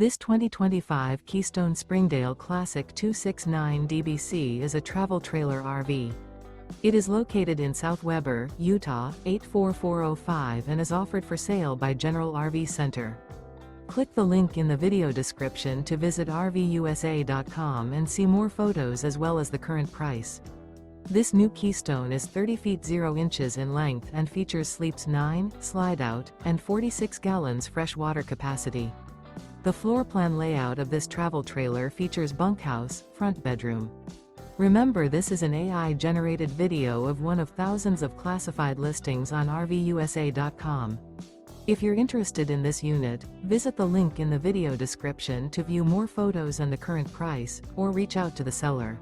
This 2025 Keystone Springdale Classic 269 DBC is a travel trailer RV. It is located in South Weber, Utah, 84405 and is offered for sale by General RV Center. Click the link in the video description to visit RVUSA.com and see more photos as well as the current price. This new Keystone is 30 feet 0 inches in length and features sleeps 9, slide-out, and 46 gallons fresh water capacity. The floor plan layout of this travel trailer features bunkhouse, front bedroom. Remember, this is an AI-generated video of one of thousands of classified listings on RVUSA.com. If you're interested in this unit, visit the link in the video description to view more photos and the current price, or reach out to the seller.